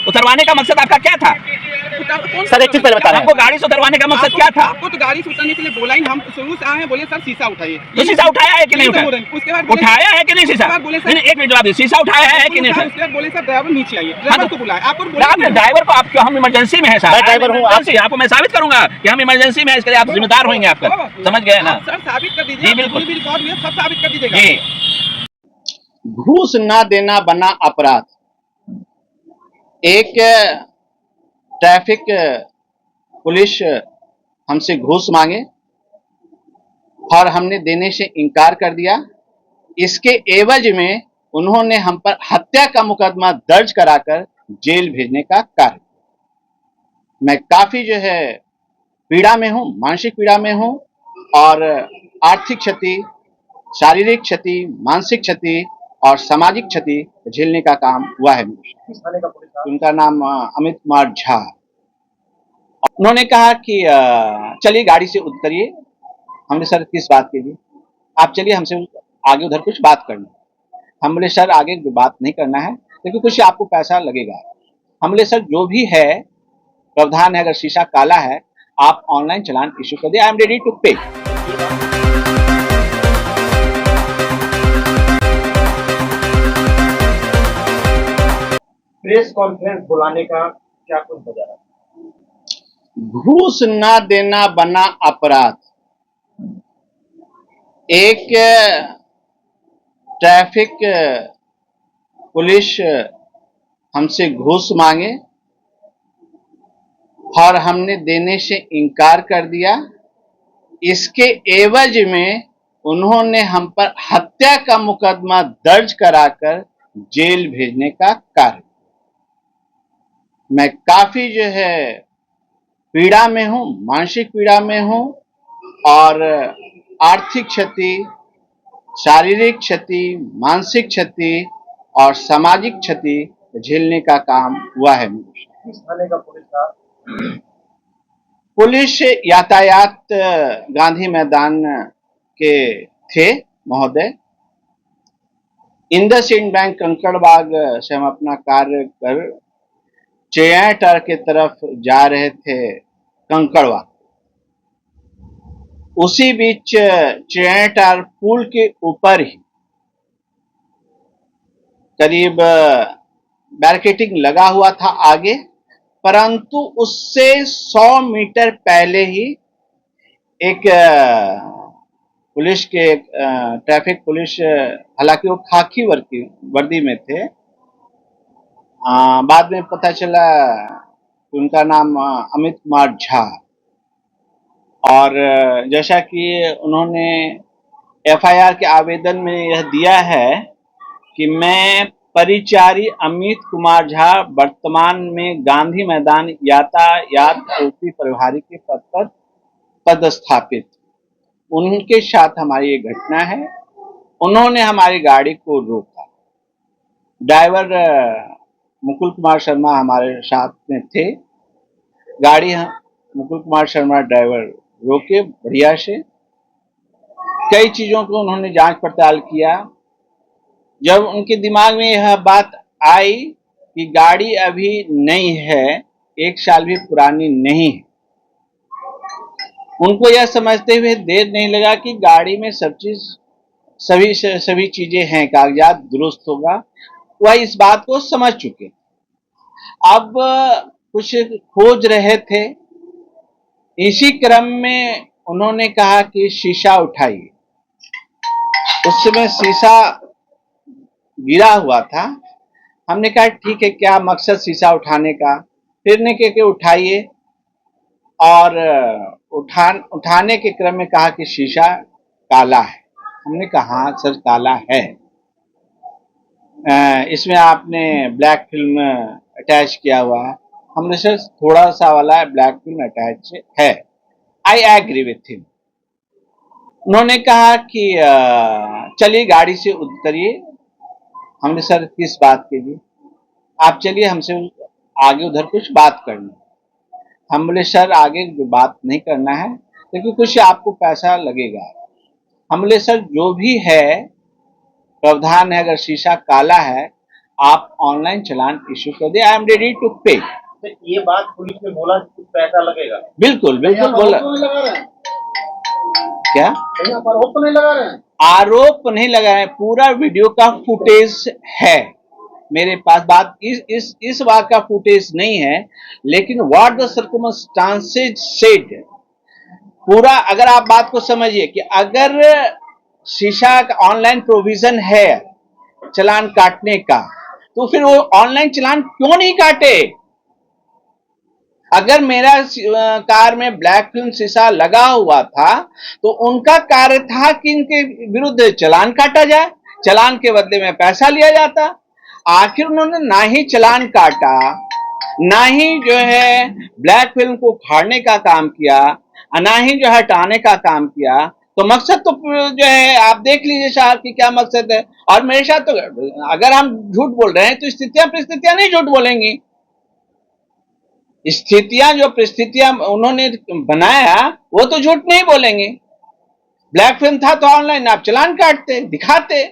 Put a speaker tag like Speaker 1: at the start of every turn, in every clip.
Speaker 1: उतरवाने का मकसद आपका क्या था?
Speaker 2: सर एक चीज पहले बता रहे
Speaker 1: आपको गाड़ी से उतरवाने का मकसद क्या था?
Speaker 3: आपको तो गाड़ी से उतरने के लिए बोला ही, हम शुरू से आए हैं, बोले सर शीशा उठाइए।
Speaker 1: तो शीशा उठाया है कि नहीं उठाया?
Speaker 3: उसके बाद
Speaker 1: उठाया है कि नहीं शीशा? नहीं, एक मिनट जवाब दीजिए, शीशा उठाया है कि नहीं उठाया?
Speaker 3: उसके बाद बोले सर ड्राइवर नीचे आइए, ड्राइवर को बुलाया। आपको
Speaker 1: आपने ड्राइवर को, आप क्यों, हम इमरजेंसी में है साहब,
Speaker 2: मैं ड्राइवर हूँ,
Speaker 1: आपको मैं साबित करूंगा कि हम इमरजेंसी में है, इसके लिए आप जिम्मेदार होंगे, आपका समझ गए ना?
Speaker 3: सर साबित कर दीजिए।
Speaker 1: जी बिल्कुल,
Speaker 3: रिकॉर्ड हुए सब साबित कर दीजिएगा।
Speaker 1: जी।
Speaker 2: घूस ना देना बना अपराध। एक ट्रैफिक पुलिस हमसे घूस मांगे और हमने देने से इनकार कर दिया। इसके एवज में उन्होंने हम पर हत्या का मुकदमा दर्ज कराकर जेल भेजने का कार्य। मैं काफी जो है पीड़ा में हूं, मानसिक पीड़ा में हूं और आर्थिक क्षति, शारीरिक क्षति, मानसिक क्षति और सामाजिक क्षति झेलने का काम हुआ है। उनका नाम अमित कुमार झा। उन्होंने कहा कि चलिए गाड़ी से उतरिए। हमने सर किस बात के लिए? आप चलिए हमसे आगे उधर कुछ बात करना। हम बोले सर आगे बात नहीं करना है क्योंकि कुछ आपको पैसा लगेगा। हम बोले सर जो भी है प्रावधान है, अगर शीशा काला है आप ऑनलाइन चालान इश्यू कर दिए, आई एम रेडी टू पे।
Speaker 4: प्रेस कॉन्फ्रेंस बुलाने का क्या कुछ वजह है?
Speaker 2: घूस ना देना बना अपराध। एक ट्रैफिक पुलिस हमसे घूस मांगे और हमने देने से इनकार कर दिया। इसके एवज में उन्होंने हम पर हत्या का मुकदमा दर्ज कराकर जेल भेजने का कार्य। मैं काफी जो है पीड़ा में हूं, मानसिक पीड़ा में हूं और आर्थिक क्षति, शारीरिक क्षति, मानसिक क्षति और सामाजिक क्षति झेलने का काम हुआ है।
Speaker 4: किस थाने का पुलिस था?
Speaker 2: पुलिस यातायात गांधी मैदान के थे महोदय। इंडसइंड बैंक कंकड़बाग से हम अपना कार्य कर चेयाटार के तरफ जा रहे थे कंकड़बाग। उसी बीच चेयाटार पुल के ऊपर ही करीब बैरिकेडिंग लगा हुआ था आगे, परंतु उससे 100 मीटर पहले ही एक पुलिस के ट्रैफिक पुलिस, हालांकि वो खाकी वर्दी में थे, बाद में पता चला कि उनका नाम अमित कुमार झा। और जैसा कि उन्होंने एफआईआर के आवेदन में यह दिया है कि मैं परिचारी अमित कुमार झा वर्तमान में गांधी मैदान यातायात आपूर्ति प्रभारी के पद पर पदस्थापित, उनके साथ हमारी ये घटना है। उन्होंने हमारी गाड़ी को रोका। ड्राइवर मुकुल कुमार शर्मा हमारे साथ में थे। गाड़ी मुकुल कुमार शर्मा ड्राइवर रोके बढ़िया से। कई चीजों को उन्होंने जांच पड़ताल किया। जब उनके दिमाग में यह बात आई कि गाड़ी अभी नई है, 1 साल भी पुरानी नहीं है, उनको यह समझते हुए देर नहीं लगा कि गाड़ी में सभी चीजें हैं, कागजात दुरुस्त होगा। वह इस बात को समझ चुके। अब कुछ खोज रहे थे, इसी क्रम में उन्होंने कहा कि शीशा उठाइए। उस समय शीशा गिरा हुआ था। हमने कहा ठीक है, क्या मकसद शीशा उठाने का? फिर ने के उठाइए, और उठाने के क्रम में कहा कि शीशा काला है। हमने कहा हाँ सर काला है, इसमें आपने ब्लैक फिल्म अटैच किया हुआ है। हमने सर थोड़ा सा वाला ब्लैक फिल्म अटैच है। I agree with him. उन्होंने कहा कि चलिए गाड़ी से उतरिए। हमने सर किस बात के लिए? आप चलिए हमसे आगे उधर कुछ बात करना। हम बोले सर आगे बात नहीं करना है क्योंकि कुछ आपको पैसा लगेगा। हम बोले सर जो भी है प्रावधान है, अगर शीशा काला है आप ऑनलाइन चालान इशू कर दे, आई एम रेडी टू पे।
Speaker 4: तो ये बात पुलिस ने बोला कि कुछ पैसा लगेगा।
Speaker 2: बिल्कुल बिल्कुल बोला।
Speaker 4: लगा रहे हैं
Speaker 2: क्या
Speaker 4: कहीं आप आरोप तो नहीं लगा रहे हैं?
Speaker 2: आरोप नहीं लगा है, पूरा वीडियो का फुटेज है मेरे पास। बात इस बात का फुटेज नहीं है, लेकिन व्हाट द सर्कमस्टांसेज सेड, पूरा अगर आप बात को समझिए कि अगर शीशा का ऑनलाइन प्रोविजन है चालान काटने का, तो फिर वो ऑनलाइन चालान क्यों नहीं काटे? अगर मेरा कार में ब्लैक फिल्म शीशा लगा हुआ था तो उनका कार्य था कि इनके विरुद्ध चालान काटा जाए, चालान के बदले में पैसा लिया जाता। आखिर उन्होंने ना ही चालान काटा, ना ही जो है ब्लैक फिल्म को फाड़ने का काम किया, ना ही जो है हटाने का काम किया। तो मकसद तो जो है आप देख लीजिए साहब कि क्या मकसद है। और मेरे साथ तो अगर हम झूठ बोल रहे हैं तो स्थितियां परिस्थितियां नहीं झूठ बोलेंगी। स्थितियां जो परिस्थितियां उन्होंने बनाया वो तो झूठ नहीं बोलेंगे। ब्लैक फिल्म था तो ऑनलाइन आप चालान काटते, दिखाते।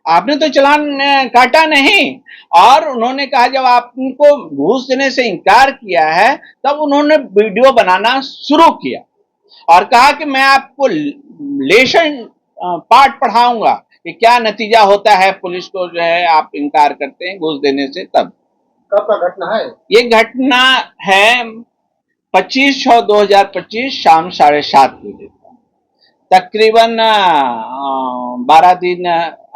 Speaker 2: आपने तो चालान काटा नहीं। और उन्होंने कहा जब आपको घूस देने से इनकार किया है तब उन्होंने वीडियो बनाना शुरू किया और कहा कि मैं आपको लेसन पाठ पढ़ाऊंगा कि क्या नतीजा होता है पुलिस को जो है आप इनकार करते हैं घूस देने से। तब
Speaker 4: कब का घटना है?
Speaker 2: ये घटना है 25/6/2025 शाम 7:30 बजे। तकरीबन 12 दिन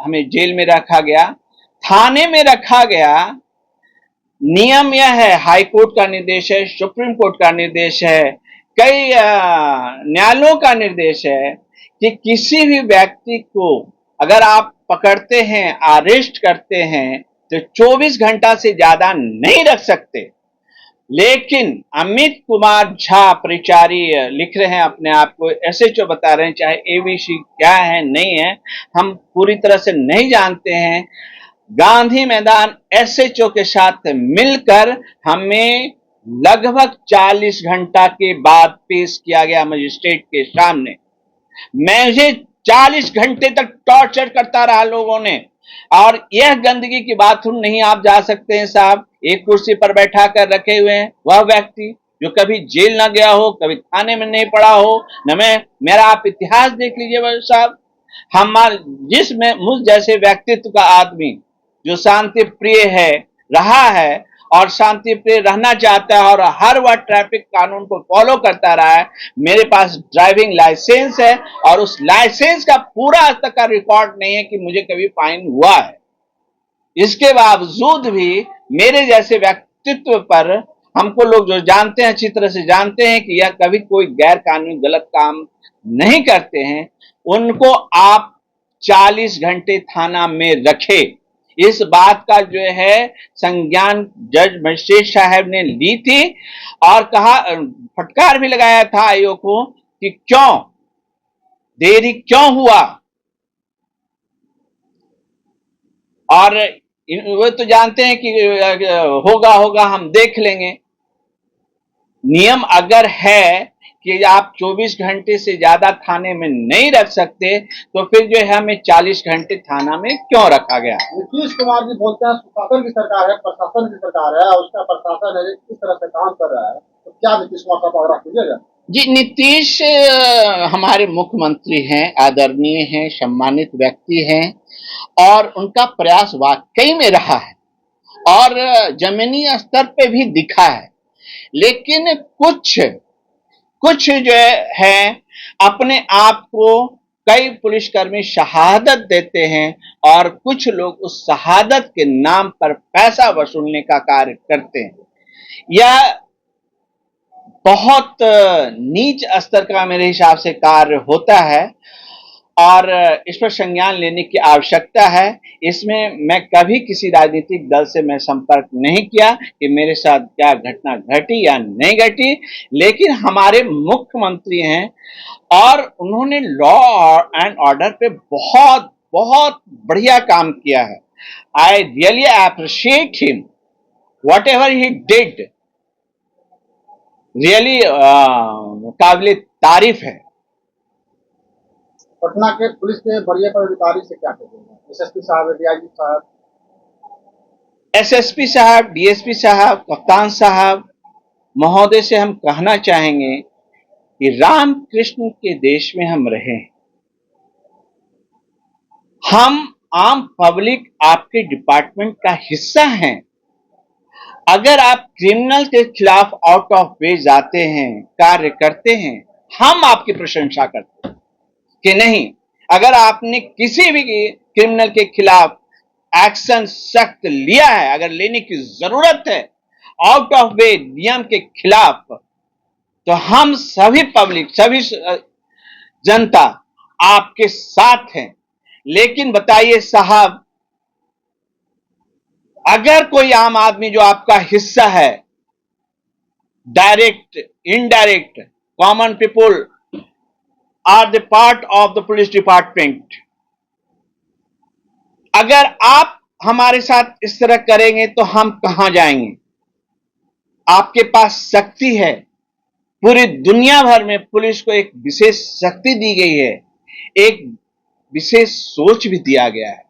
Speaker 2: हमें जेल में रखा गया, थाने में रखा गया। नियम यह है, हाई कोर्ट का निर्देश है, सुप्रीम कोर्ट का निर्देश है, कई न्यायालयों का निर्देश है कि किसी भी व्यक्ति को अगर आप पकड़ते हैं, अरेस्ट करते हैं तो 24 घंटा से ज्यादा नहीं रख सकते। लेकिन अमित कुमार झा परिचारी लिख रहे हैं अपने आप को एसएचओ बता रहे हैं, चाहे एबीसी क्या है नहीं है हम पूरी तरह से नहीं जानते हैं। गांधी मैदान एसएचओ के साथ मिलकर हमें लगभग 40 घंटा के बाद पेश किया गया मजिस्ट्रेट के सामने। मुझे 40 घंटे तक टॉर्चर करता रहा लोगों ने। और यह गंदगी की बाथरूम नहीं आप जा सकते हैं साहब, एक कुर्सी पर बैठा कर रखे हुए हैं वह व्यक्ति जो कभी जेल ना गया हो, कभी थाने में नहीं पड़ा हो, न मेरा आप इतिहास देख लीजिए वह साहब। हमारे जिसमें मुझ जैसे व्यक्तित्व का आदमी जो शांति प्रिय है, रहा है और शांति प्रिय रहना चाहता है और हर वह ट्रैफिक कानून को फॉलो करता रहा है। मेरे पास ड्राइविंग लाइसेंस है और उस लाइसेंस का पूरा आज तक का रिकॉर्ड नहीं है कि मुझे कभी फाइन हुआ है। इसके बावजूद भी मेरे जैसे व्यक्तित्व पर हमको लोग जो जानते हैं, अच्छी तरह से जानते हैं कि यह कभी कोई गैर कानूनी गलत काम नहीं करते हैं, उनको आप 40 घंटे थाना में रखे। इस बात का जो है संज्ञान जज मजिस्ट्रेट साहब ने ली थी और कहा, फटकार भी लगाया था आयोग को कि क्यों देरी क्यों हुआ। और वो तो जानते हैं कि होगा हम देख लेंगे। नियम अगर है कि आप 24 घंटे से ज्यादा थाने में नहीं रख सकते तो फिर जो है हमें 40 घंटे थाना में क्यों रखा गया।
Speaker 4: नीतीश कुमार जी बोलते हैं सुशासन की सरकार है, प्रशासन की सरकार है और उसका प्रशासन है किस तरह से काम कर रहा है, तो क्या नीतीश कुमार साहब आग्रह कीजिएगा? जी,
Speaker 2: नीतीश हमारे मुख्यमंत्री हैं, आदरणीय हैं, सम्मानित व्यक्ति हैं और उनका प्रयास वाकई में रहा है और जमीनी स्तर पे भी दिखा है। लेकिन कुछ जो है अपने आप को कई पुलिसकर्मी शहादत देते हैं और कुछ लोग उस शहादत के नाम पर पैसा वसूलने का कार्य करते हैं। यह बहुत नीच स्तर का मेरे हिसाब से कार्य होता है और इस पर संज्ञान लेने की आवश्यकता है। इसमें मैं कभी किसी राजनीतिक दल से मैं संपर्क नहीं किया कि मेरे साथ क्या घटना घटी या नहीं घटी, लेकिन हमारे मुख्यमंत्री हैं और उन्होंने लॉ एंड ऑर्डर पे बहुत बहुत बढ़िया काम किया है। I really appreciate him, what ever he did really काबिल तारीफ है।
Speaker 4: पटना के पुलिस के वरीय पदाधिकारी से क्या कहेंगे, एसएसपी साहब, डीआईजी साहब?
Speaker 2: एसएसपी साहब, डीएसपी साहब, कप्तान साहब महोदय से हम कहना चाहेंगे कि राम कृष्ण के देश में हम रहे, हम आम पब्लिक आपके डिपार्टमेंट का हिस्सा हैं। अगर आप क्रिमिनल के खिलाफ आउट ऑफ वे जाते हैं, कार्य करते हैं, हम आपकी प्रशंसा करते हैं कि नहीं, अगर आपने किसी भी क्रिमिनल के खिलाफ एक्शन सख्त लिया है, अगर लेने की जरूरत है आउट ऑफ वे नियम के खिलाफ, तो हम सभी पब्लिक, सभी जनता आपके साथ हैं। लेकिन बताइए साहब, अगर कोई आम आदमी जो आपका हिस्सा है, direct, indirect, common people are the part of the police department, अगर आप हमारे साथ इस तरह करेंगे तो हम कहां जाएंगे? आपके पास शक्ति है, पूरी दुनिया भर में पुलिस को एक विशेष शक्ति दी गई है, एक विशेष सोच भी दिया गया है,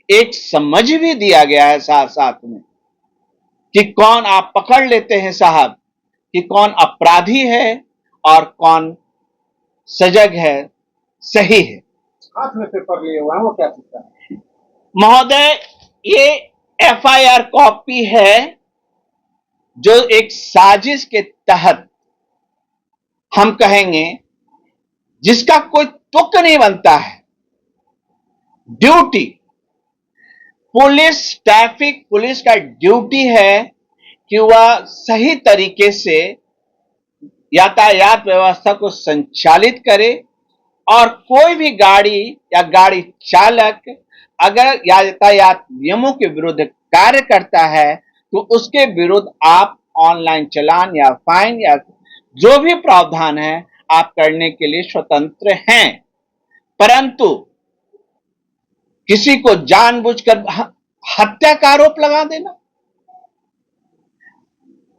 Speaker 2: एक समझ भी दिया गया है साथ साथ में कि कौन आप पकड़ लेते हैं साहब, कि कौन अपराधी है और कौन सजग है, सही है।
Speaker 4: हाथ में पेपर लिए हुआ है, वो क्या चीज है?
Speaker 2: महोदय, ये एफआईआर कॉपी है जो एक साजिश के तहत हम कहेंगे जिसका कोई तुक नहीं बनता है। ड्यूटी पुलिस, ट्रैफिक पुलिस का ड्यूटी है कि वह सही तरीके से यातायात व्यवस्था को संचालित करे, और कोई भी गाड़ी या गाड़ी चालक अगर यातायात नियमों के विरुद्ध कार्य करता है तो उसके विरुद्ध आप ऑनलाइन चालान या फाइन या जो भी प्रावधान है आप करने के लिए स्वतंत्र हैं। परंतु किसी को जानबूझकर हत्या का आरोप लगा देना,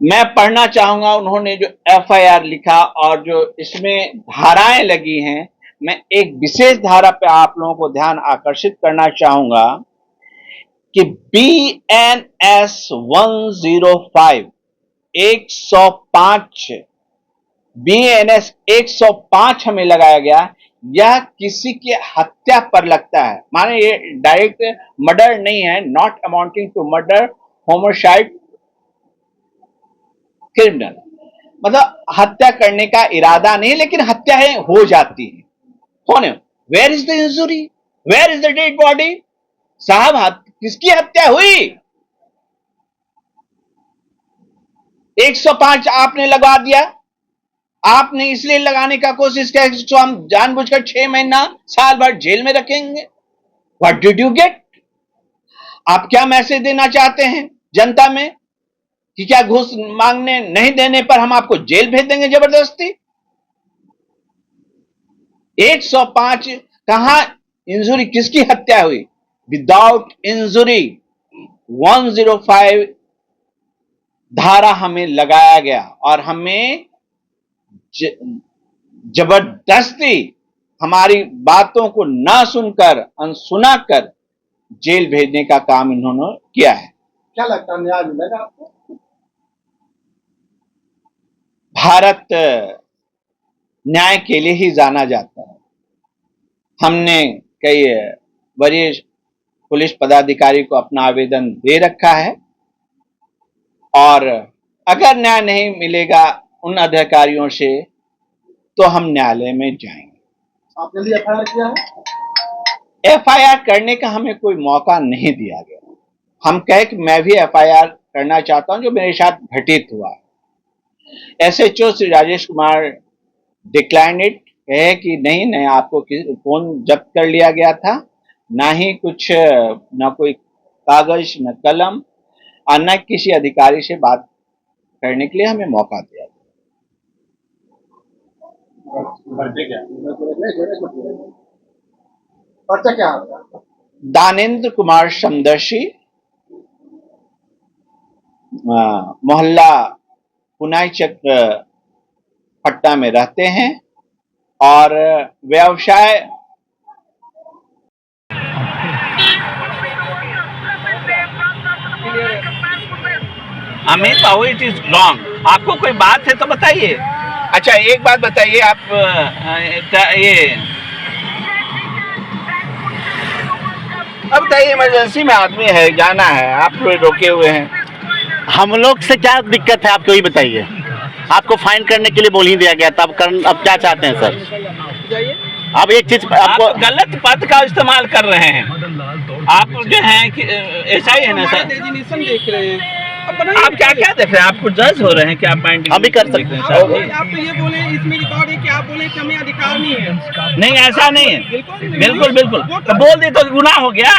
Speaker 2: मैं पढ़ना चाहूंगा उन्होंने जो एफआईआर लिखा और जो इसमें धाराएं लगी हैं, मैं एक विशेष धारा पे आप लोगों को ध्यान आकर्षित करना चाहूंगा कि BNS 105 105 BNS 105 हमें लगाया गया। यह किसी के हत्या पर लगता है, माने ये डायरेक्ट मर्डर नहीं है, not amounting to murder, homicide, criminal, मतलब हत्या करने का इरादा नहीं, लेकिन हत्या है, हो जाती है। होने, where is the injury, where is the dead body? साहब किसकी हत्या हुई? 105 आपने लगा दिया, आपने इसलिए लगाने का कोशिश किया तो हम जानबूझकर 6 महीना साल भर जेल में रखेंगे। What did you get? आप क्या मैसेज देना चाहते हैं जनता में कि क्या घूस मांगने नहीं देने पर हम आपको जेल भेज देंगे जबरदस्ती? 105 कहां इंजुरी, किसकी हत्या हुई? विदाउट इंजुरी 105 धारा हमें लगाया गया और हमें जबरदस्ती हमारी बातों को ना सुनकर, अनसुना कर जेल भेजने का काम इन्होंने किया है।
Speaker 4: क्या लगता है, न्याय मिलेगा आपको?
Speaker 2: भारत न्याय के लिए ही जाना जाता है। हमने कई वरिष्ठ पुलिस पदाधिकारी को अपना आवेदन दे रखा है और अगर न्याय नहीं मिलेगा उन अधिकारियों से तो हम न्यायालय में जाएंगे।
Speaker 4: आपने लिए एफआईआर किया है?
Speaker 2: एफआईआर करने का हमें कोई मौका नहीं दिया गया। हम कहे कि मैं भी एफआईआर करना चाहता हूं जो मेरे साथ घटित हुआ। SHO Shri Rajesh Kumar decline it, कहे कि नहीं नहीं, आपको फोन जब्त कर लिया गया था, ना ही कुछ, ना कोई कागज, न कलम, और न किसी अधिकारी से बात करने के लिए हमें मौका दिया गया।
Speaker 4: पर्चा क्या होगा?
Speaker 2: दानेन्द्र कुमार समदर्शी, मोहल्ला पुनाई चक्र, पटना में रहते हैं और व्यवसाय
Speaker 1: अमित बाबू इट इज रॉन्ग। आपको कोई बात है तो बताइए। अच्छा एक बात बताइए, आप ये अब बताइए, इमरजेंसी में आदमी है, जाना है, आप लोग रोके हुए हैं।
Speaker 5: हम लोग से क्या दिक्कत है आपको, ये बताइए। आपको फाइन करने के लिए बोल ही दिया गया था, अब क्या चाहते हैं सर? अब एक चीज
Speaker 1: आप
Speaker 5: आपको
Speaker 1: गलत पद का इस्तेमाल कर रहे हैं। आप जो है कि ऐसा ही है ना सर?
Speaker 3: डेजिग्नेशन देख रहे हैं।
Speaker 1: आप क्या क्या देख रहे हैं? आप कुछ जज हो रहे हैं कि आप माइंड
Speaker 5: हम भी कर सकते हैं
Speaker 3: आप तो ये बोले, इसमें रिकॉर्ड है कि आप बोले कि हमें अधिकार नहीं है।
Speaker 1: नहीं, ऐसा नहीं है। बिल्कुल बिल्कुल, तो बोल दे तो गुनाह हो गया।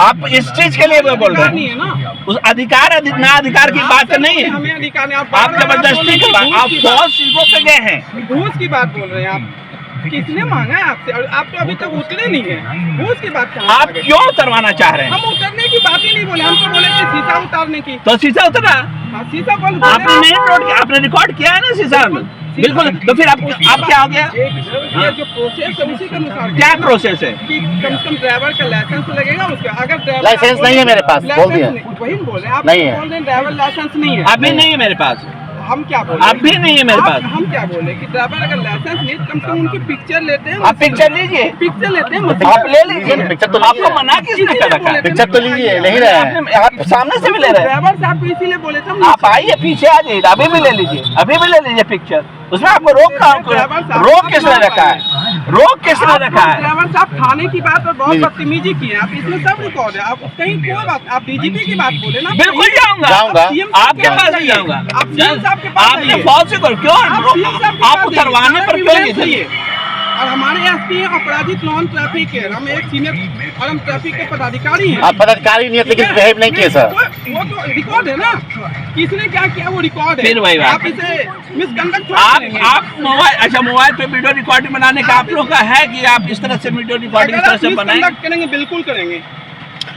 Speaker 1: आप इस चीज के लिए बोल रहे
Speaker 3: नहीं
Speaker 1: हैं
Speaker 3: है ना,
Speaker 1: उस अधिकार ना अधिकार की बात नहीं है।
Speaker 3: हमें अधिकार नहीं।
Speaker 1: आप जबरदस्ती की बात, आप बहुत चीजों पे गए हैं।
Speaker 3: घूस की बात बोल रहे हैं आप। किसने मांगा है आपसे? और आप तो अभी तक उतरे नहीं है। घूस की बात कहाँ
Speaker 1: आप
Speaker 3: आ गई?
Speaker 1: क्यों उतरवाना चाह रहे हैं?
Speaker 3: हम उतरने की बात ही नहीं बोले, हम तो बोले कि शीशा उतारने की।
Speaker 1: तो शीशा उतरा,
Speaker 3: हाँ, शीशा बोल
Speaker 1: आपने नहीं नोट किया, आपने रिकॉर्ड किया है ना शीशा में। बिल्कुल, तो फिर आप क्या हो गया?
Speaker 3: ये जो प्रोसेस है उसी के अनुसार
Speaker 1: क्या प्रोसेस है?
Speaker 3: कि कम से कम ड्राइवर का लाइसेंस लगेगा उसका। अगर ड्राइवर
Speaker 5: लाइसेंस नहीं है मेरे पास, बोल दिया।
Speaker 3: वही बोल रहे हैं आप,
Speaker 5: नहीं है।
Speaker 3: बोल रहे हैं ड्राइवर लाइसेंस नहीं है।
Speaker 1: अभी नहीं है मेरे पास,
Speaker 3: हम क्या बोले?
Speaker 1: अभी नहीं है मेरे पास।
Speaker 3: हम क्या बोले कि ड्राइवर अगर लाइसेंस नहीं, कम से कम उनकी पिक्चर लेते हैं।
Speaker 1: आप पिक्चर लीजिए,
Speaker 3: पिक्चर लेते हैं,
Speaker 1: आप ले लीजिए।
Speaker 5: पिक्चर तो
Speaker 1: आपको मना किसने कर रखा है?
Speaker 5: पिक्चर तो लीजिए, नहीं रहे हैं।
Speaker 1: आपने आप सामने से भी ले रहे हैं।
Speaker 3: ड्राइवर साहब को इसीलिए बोले थे हम।
Speaker 1: आप आइए, पीछे आ जाइए, अभी भी ले लीजिए, अभी भी ले लीजिए पिक्चर। उसमें आपको रोक किसने रखा है? रोक किसने रखा है?
Speaker 3: ड्राइवर साहब थाने की बात और बहुत बदतमीजी की है आप, इसमें सब रिकॉर्ड है। आप कहीं कोई बात, आप डीजीपी की बात बोले ना।
Speaker 1: बिल्कुल जाऊंगा, आपके पास ही जाऊंगा।
Speaker 3: आप सीएम साहब के पास
Speaker 1: आपने
Speaker 3: जाइए।
Speaker 1: फॉल्स क्यों आप उतरवाने पर क्यों नहीं
Speaker 3: चाहिए? और हमारे एसपी हैं अपराजित नॉन ट्रैफिक है। हम एक सीनियर और हम ट्रैफिक के पदाधिकारी हैं।
Speaker 5: आप पदाधिकारी नहीं है, लेकिन बिहेव नहीं किए सर।
Speaker 3: वो तो रिकॉर्ड है ना, किसने क्या किया वो रिकॉर्ड है।
Speaker 1: फिर वही बात।
Speaker 3: आप इसे मिसकंडक्ट
Speaker 1: आप मोबाइल, अच्छा मोबाइल पे वीडियो रिकॉर्डिंग बनाने का आप लोग का है कि आप इस तरह से वीडियो रिकॉर्डिंग इस तरह से बनाएंगे?
Speaker 3: करेंगे, बिल्कुल करेंगे।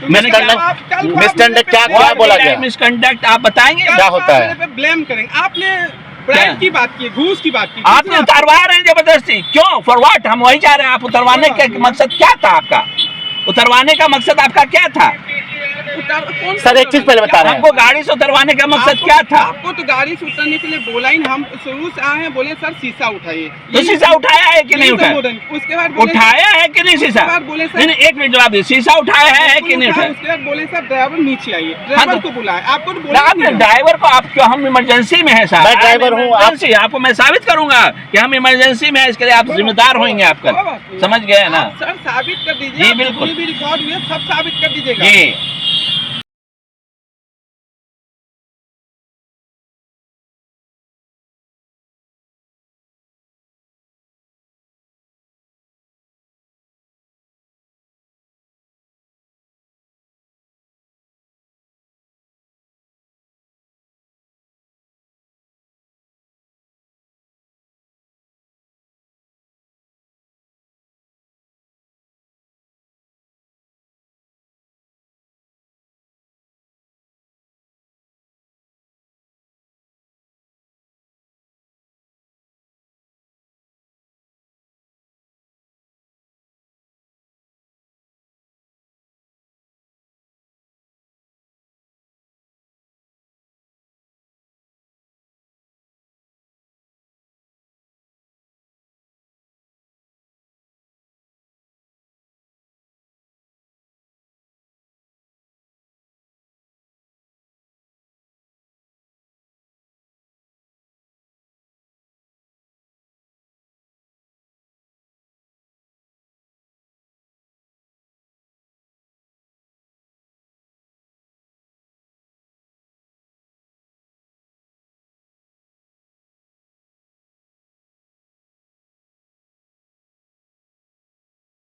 Speaker 5: मिसकंडक्ट क्या बोला गया?
Speaker 1: मिसकंडक्ट आप बताएंगे
Speaker 5: क्या होता है?
Speaker 3: ब्लेम करेंगे। आपने ब्राइब की बात की, घूस की बात की।
Speaker 1: आपने उतरवा रहे हैं जबरदस्ती, क्यों? For what? हम वही चाह रहे हैं। आप उतरवाने का मकसद क्या था आपका? उतरवाने का मकसद आपका क्या था?
Speaker 5: सर एक चीज पहले बता रहे हैं,
Speaker 1: हमको गाड़ी से उतरवाने का मकसद क्या था?
Speaker 3: आपको तो गाड़ी से उतरने के लिए बोला ही नहीं। हम शुरू से आए हैं, बोले सर शीशा उठाइए।
Speaker 1: तो शीशा उठाया है कि नहीं उठाया?
Speaker 3: उसके बाद बोले
Speaker 1: उठाया है कि नहीं शीशा?
Speaker 3: बोले सर,
Speaker 1: नहीं, एक मिनट जवाब दीजिए, शीशा उठाया है कि नहीं उठाया?
Speaker 3: उसके बाद बोले सर ड्राइवर नीचे आइए।
Speaker 1: हाँ,
Speaker 3: ड्राइवर
Speaker 1: तो
Speaker 3: को बुलाया, आपको तो
Speaker 1: ना,
Speaker 3: बोला
Speaker 1: आपने ड्राइवर को, आप क्यों? हम इमरजेंसी में है साहब।
Speaker 5: मैं ड्राइवर हूँ,
Speaker 1: इमरजेंसी, आपको मैं साबित करूंगा कि हम इमरजेंसी में है, इसके लिए आप जिम्मेदार होंगे। आप कल समझ गए ना?
Speaker 3: सर साबित कर दीजिए।
Speaker 1: जी, बिल्कुल।
Speaker 3: भी रिकॉर्ड हुए सब साबित कर दीजिएगा।
Speaker 1: जी